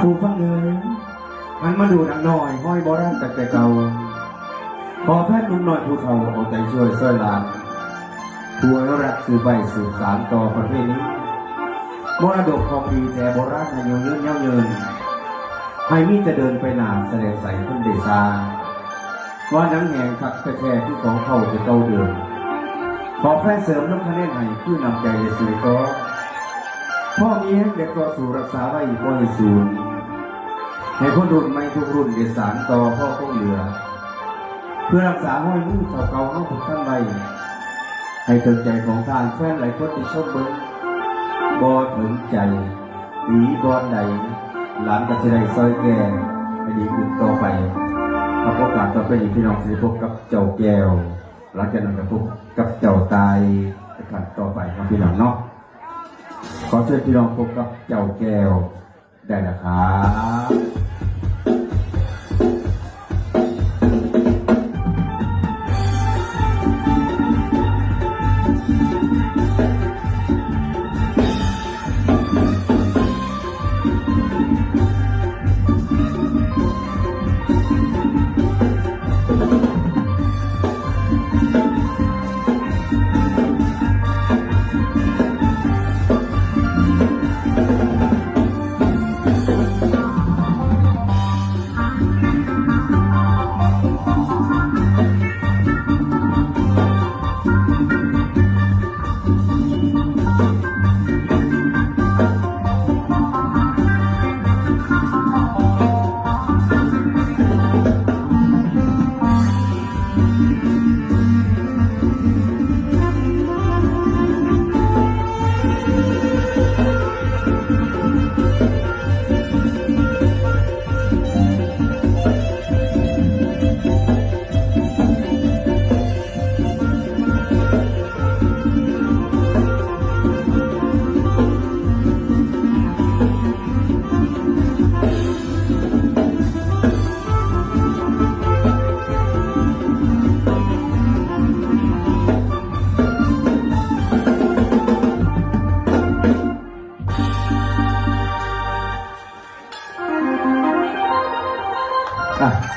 ผู้ฟังเอ๋ยมันมาดูหนังน้อยห้อยโบราณแต่เก่าขอแพทย์นุ่มน้อยผู้เฒ่าเอาใจช่วยหลานผู้อนุรักษ์สืบใบสืบสานต่อประเพณีมรดกของดีแต่โบราณอายุยืนยาวยืนให้มีจะเดินไปหนาแสดงใส่คนเดชาว่านังแหงขัดแท้ที่ของเขาจะเก่าเดิมขอแพทย์เสริมน้ำคะแนนให้ผู้นำใจในสู่ต่อพ่อมีให้เด็กต่อสู่รักษาไว้บ่ให้สูญให้คนรุ่นใหม่ทุกรุ่นเดชานต่อพ่อคงเหลือเพื่อรักษาห้อยมือเก่าๆเอาถูกตั้งไว้ให้ถึงใจของทางแฟนหลายคนที่ชมเบิ้งบ่ถึงใจหนีบ่อนใดหลานก็จะได้ซอยแก่ให้ดีขึ้นต่อไปขอโอกาสต่อไปพี่น้องสิพบกับเจ้าแก้วหลังจากนั้นก็พบกับเจ้าตายกันต่อไปครับพี่น้องเนาะขอเชิญพี่น้องพบกับเจ้าแก้วได้นะครับ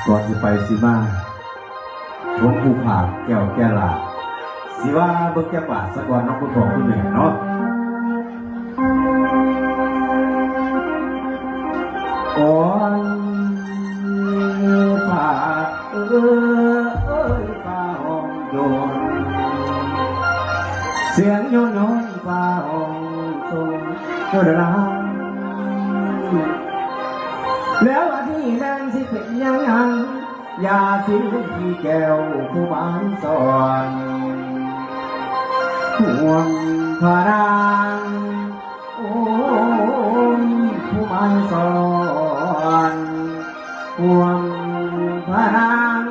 ก่อนที่ไปสิมาหลวงปู่ผาแก้วแก่ลาสิว่าเบิ่งแก่บาทสักวันน้องคุณพ่อคุณแม่เนาะโอ้ยผาผาห้องโยนเสียงโยนผาห้องโยนโยนร้างแล้วอันนี้แดงสิเป็นยังไงยาสิที่แก้วผู้บ้านสอนห่วงพระรางโอ้ยผู้บ้านสอนห่วงพระราง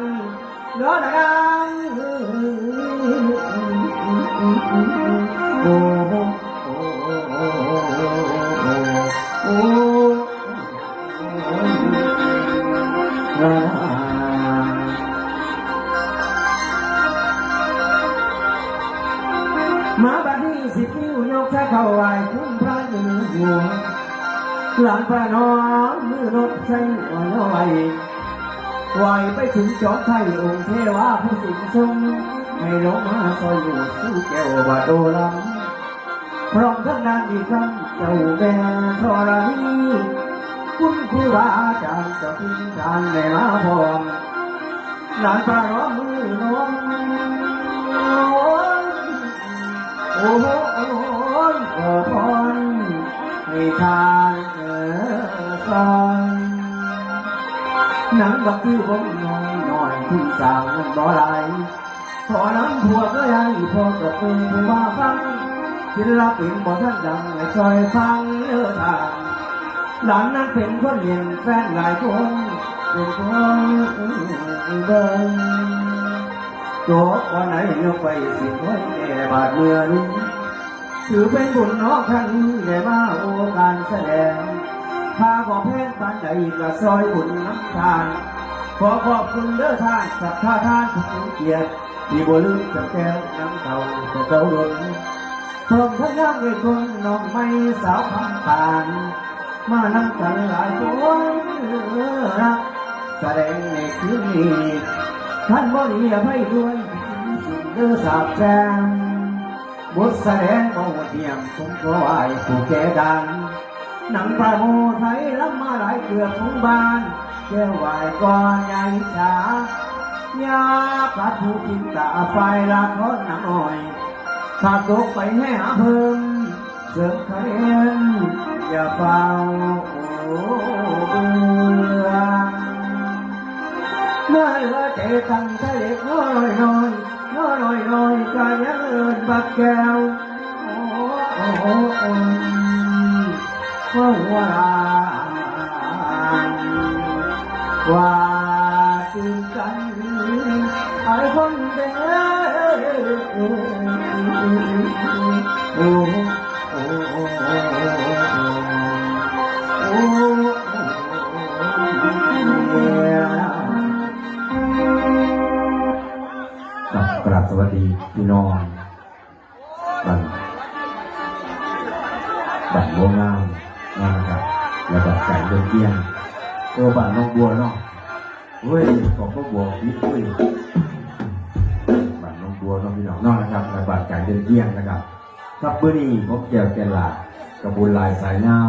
เดือดร้อนโอ้มาบัดนี้สิพิวยกแค่เข้าไหวคุณพระอยู่หัวหลานพระน้องมือรถใช้หัวไหวไปถึงจอดไทยองค์เทวาผู้สิงทรงให้ลงมาคอยอยู่สู้แก้วบาโดลำพร้อมทั้งนั้นอีกครั้งเจ้าแม่ธรณีคุณครูบาอาจารย์จะพิจารณามาพร้อมหลานพระน้องมือน้องโอ้ยขอพรให้ทางสอนหนังบักที่ผมน้อยที่สั่งบ่ไหลขอน้ำพวกก็ยังพอกับเป็นผู้ว่าฟังศิลปินบ่ท่านดังให้ช่วยฟังทางหลานนั้นเป็นคนเรียนแฟนหลายคนเป็นคนเดินโจกวันไหนยกไปสิบวันแก่บาดเมื่อรุ่งถือเป็นบุญน้องครั้งนี้ได้มาโอกาสแสดงพาขอแพงปานใดกระซอยบุญน้ำทานขอขอบคุณเด้อท่านสัทธาทานผู้เกียรติที่บ่ลืมจับแก้วน้ำเก่าแต่เก่าล้นพร้อมทั้งน้ำเวทคนน้องไม่สาวคำปาน มานั่งกันหลายคนรักแสดงในคืนนี้ท่านบ่ดีอภัยด้วยสิ่งเดือสาบแช่งบทแสดงเอาเทียมคงก็ไหวผู้แก่ดังหนังปลาโมไทยล้ำมาหลายเกือบทุกบ้านแก้วไหวก่อนใหญ่ชายาพัดผู้กินตาไฟละทอดหนังหน่อยถ้าตกไปให้หาเพิ่มเสริมคะแนนอย่าเฝ้าเมื่อเหลือใจตั้งใจเล็กน้อยน้อยน้อยน้อยน้อยก็ยังเอินบักแก้วว่าว่าตื่นกันไอ้คนเดียวกราบสวัสดีพี่น้องบ้านบัวงามนะครับแล้วก็ไก่เดินเกี้ยงบ้านน้องบัวเนาะเว้ยของน้องบัวพี่เว้ยบ้านน้องบัวน้องพี่น้องนะครับและบ้านไก่เดินเกี้ยงนะครับครับเมื่อนี้พบแก้วแกนหลากระบุลลายสายเน่า